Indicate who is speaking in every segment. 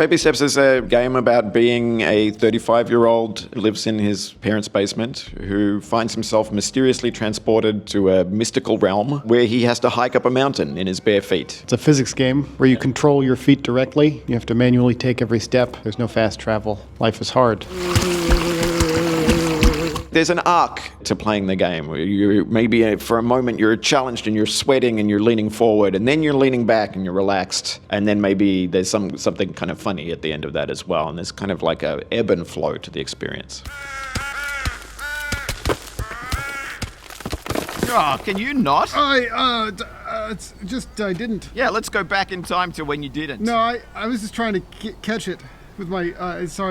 Speaker 1: Baby Steps is a game about being a 35-year-old who lives in his parents' basement who finds himself mysteriously transported to a mystical realm where he has to hike up a mountain in his bare feet.
Speaker 2: It's a physics game where you control your feet directly. You have to manually take every step. There's no fast travel. Life is hard.
Speaker 1: There's an arc to playing the game where you maybe for a moment you're challenged and you're sweating and you're leaning forward, and then you're leaning back and you're relaxed, and then maybe there's something kind of funny at the end of that as well, and there's kind of like a ebb and flow to the experience.
Speaker 3: Oh, can you not?
Speaker 4: I didn't.
Speaker 3: Yeah, let's go back in time to when you didn't.
Speaker 4: No, I was just trying to catch it with my,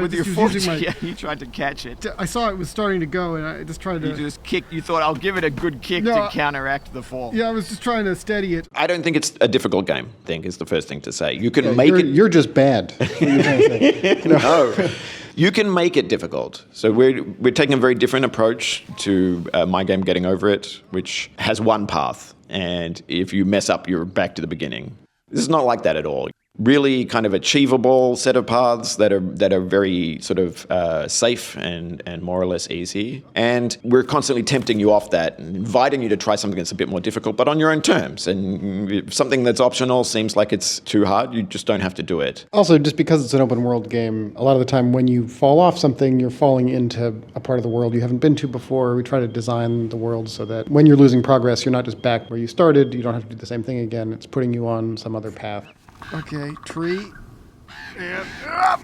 Speaker 3: with your foot. Yeah, you tried to catch it.
Speaker 4: I saw it was starting to go, and I just tried to...
Speaker 3: You just kicked, you thought, I'll give it a good kick to counteract the fall.
Speaker 4: Yeah, I was just trying to steady it.
Speaker 1: I don't think it's a difficult game, I think is the first thing to say. You can make it...
Speaker 2: You're just bad. What are you trying to say?
Speaker 1: No. You can make it difficult. So we're taking a very different approach to my game Getting Over It, which has one path, and if you mess up, you're back to the beginning. This is not like that at all. Really kind of achievable set of paths that are very sort of safe and more or less easy. And we're constantly tempting you off that and inviting you to try something that's a bit more difficult, but on your own terms. And if something that's optional seems like it's too hard, you just don't have to do it.
Speaker 2: Also, just because it's an open world game, a lot of the time when you fall off something, you're falling into a part of the world you haven't been to before. We try to design the world so that when you're losing progress, you're not just back where you started. You don't have to do the same thing again. It's putting you on some other path.
Speaker 4: Okay, tree. And
Speaker 5: up.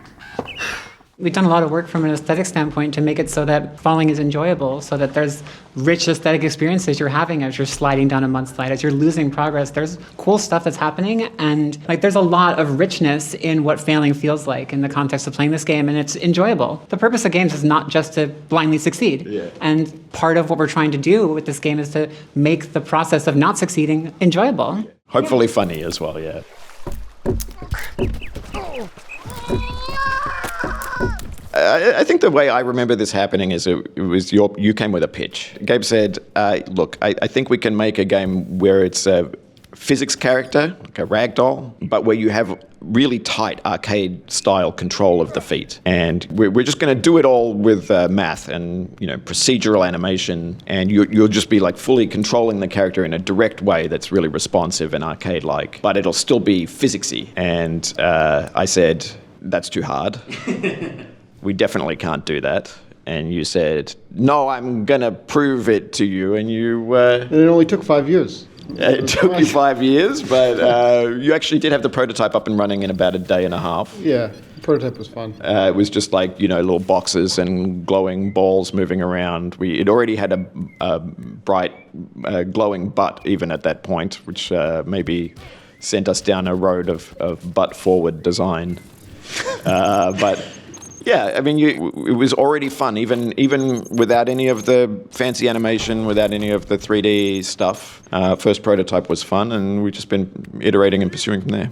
Speaker 5: We've done a lot of work from an aesthetic standpoint to make it so that falling is enjoyable, so that there's rich aesthetic experiences you're having as you're sliding down a mudslide, as you're losing progress. There's cool stuff that's happening, and there's a lot of richness in what failing feels like in the context of playing this game, and it's enjoyable. The purpose of games is not just to blindly succeed.
Speaker 1: Yeah.
Speaker 5: And part of what we're trying to do with this game is to make the process of not succeeding enjoyable.
Speaker 1: Hopefully funny as well, yeah. I think the way I remember this happening is it was you came with a pitch. Gabe said, look, I think we can make a game where it's a physics character, like a ragdoll, but where you have really tight arcade-style control of the feet. And we're just going to do it all with math and procedural animation, and you'll just be fully controlling the character in a direct way that's really responsive and arcade-like, but it'll still be physicsy. And I said, that's too hard. We definitely can't do that. And you said, no, I'm going to prove it to you. And you...
Speaker 2: And it only took 5 years.
Speaker 1: It took you 5 years, but you actually did have the prototype up and running in about a day and a half.
Speaker 2: Yeah, the prototype was fun.
Speaker 1: It was just little boxes and glowing balls moving around. It already had a bright glowing butt even at that point, which maybe sent us down a road of butt-forward design. But... yeah, I mean, it was already fun, even without any of the fancy animation, without any of the 3D stuff. First prototype was fun, and we've just been iterating and pursuing from there.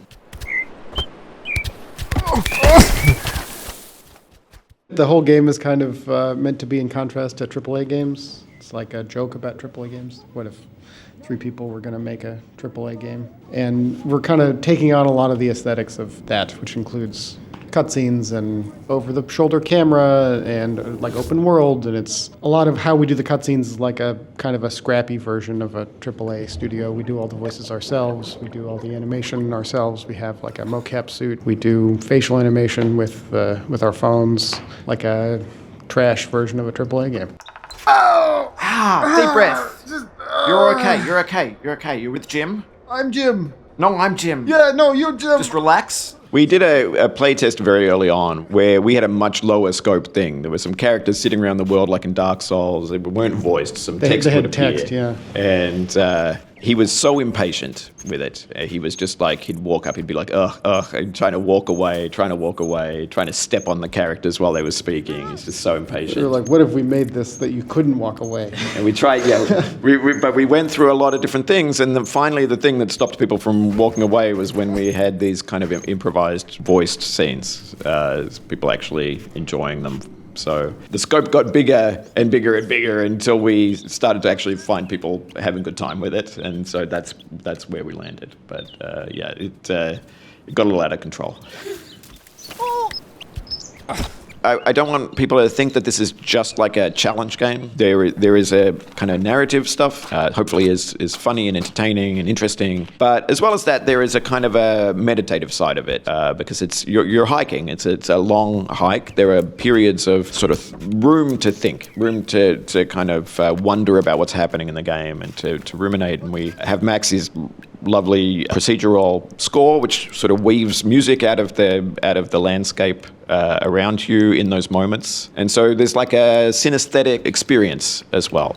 Speaker 2: The whole game is kind of meant to be in contrast to AAA games. It's like a joke about AAA games. What if 3 people were going to make a AAA game? And we're kind of taking on a lot of the aesthetics of that, which includes cutscenes and over-the-shoulder camera and open world, and it's a lot of how we do the cutscenes is like a kind of a scrappy version of a AAA studio. We do all the voices ourselves, we do all the animation ourselves, we have a mocap suit, we do facial animation with our phones, like a trash version of a AAA game.
Speaker 3: Oh! Deep breath. You're okay. You're with Jim?
Speaker 4: I'm Jim.
Speaker 3: No, I'm Jim.
Speaker 4: Yeah, no, you're Jim.
Speaker 3: Just relax.
Speaker 1: We did a play test very early on where we had a much lower scope thing. There were some characters sitting around the world like in Dark Souls. They weren't voiced. Some text would appear.
Speaker 2: Text, yeah.
Speaker 1: And he was so impatient with it. He was just he'd walk up, he'd be like, ugh, trying to walk away, trying to step on the characters while they were speaking. He's just so impatient.
Speaker 2: We were like, what if we made this that you couldn't walk away?
Speaker 1: And we tried, but we went through a lot of different things, and then finally the thing that stopped people from walking away was when we had these kind of improvised voiced scenes, people actually enjoying them. So the scope got bigger and bigger and bigger until we started to actually find people having a good time with it, and so that's where we landed. But it got a little out of control. I don't want people to think that this is just like a challenge game. There is a kind of narrative stuff, hopefully is funny and entertaining and interesting. But as well as that, there is a kind of a meditative side of it, because you're hiking. It's a long hike. There are periods of sort of room to think, room to kind of wonder about what's happening in the game and to ruminate. And we have Max's lovely procedural score, which sort of weaves music out of the landscape around you in those moments. And so there's like a synesthetic experience as well.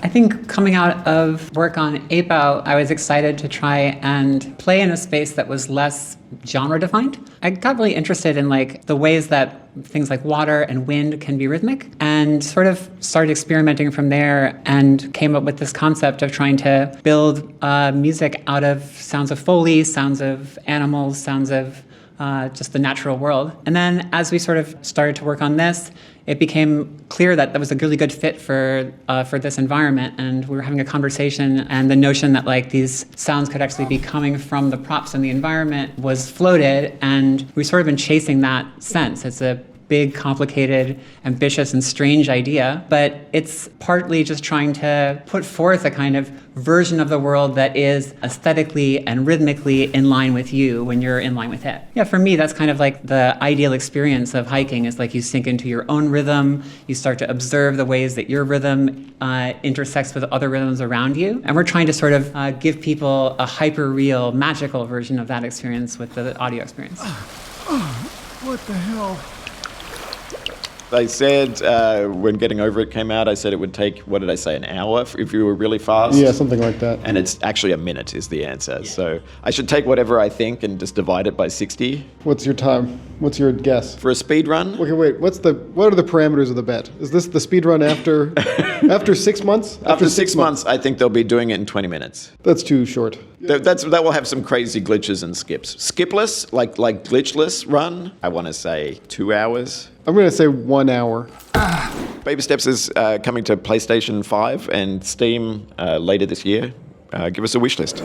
Speaker 5: I think coming out of work on Ape Out, I was excited to try and play in a space that was less genre defined. I got really interested in like the ways that things like water and wind can be rhythmic, and sort of started experimenting from there and came up with this concept of trying to build music out of sounds of Foley, sounds of animals, sounds of just the natural world. And then as we sort of started to work on this, it became clear that was a really good fit for this environment. And we were having a conversation, and the notion that like these sounds could actually be coming from the props in the environment was floated, and we've sort of been chasing that sense. It's a big, complicated, ambitious, and strange idea, but it's partly just trying to put forth a kind of version of the world that is aesthetically and rhythmically in line with you when you're in line with it. Yeah, for me, that's kind of like the ideal experience of hiking, is like you sink into your own rhythm, you start to observe the ways that your rhythm intersects with other rhythms around you, and we're trying to sort of give people a hyper-real, magical version of that experience with the audio experience.
Speaker 4: What the hell?
Speaker 1: I said when Getting Over It came out, I said it would take, what did I say, an hour if you were really fast?
Speaker 2: Yeah, something like that.
Speaker 1: And it's actually a minute is the answer. Yeah. So I should take whatever I think and just divide it by 60.
Speaker 2: What's your time? What's your guess?
Speaker 1: For a speed run?
Speaker 2: Okay, wait. What are the parameters of the bet? Is this the speed run after 6 months?
Speaker 1: After 6 months, I think they'll be doing it in 20 minutes.
Speaker 2: That's too short.
Speaker 1: That will have some crazy glitches and skips. Skipless, like glitchless run, I want to say 2 hours.
Speaker 2: I'm going to say 1 hour.
Speaker 1: Baby Steps is coming to PlayStation 5 and Steam later this year. Give us a wish list.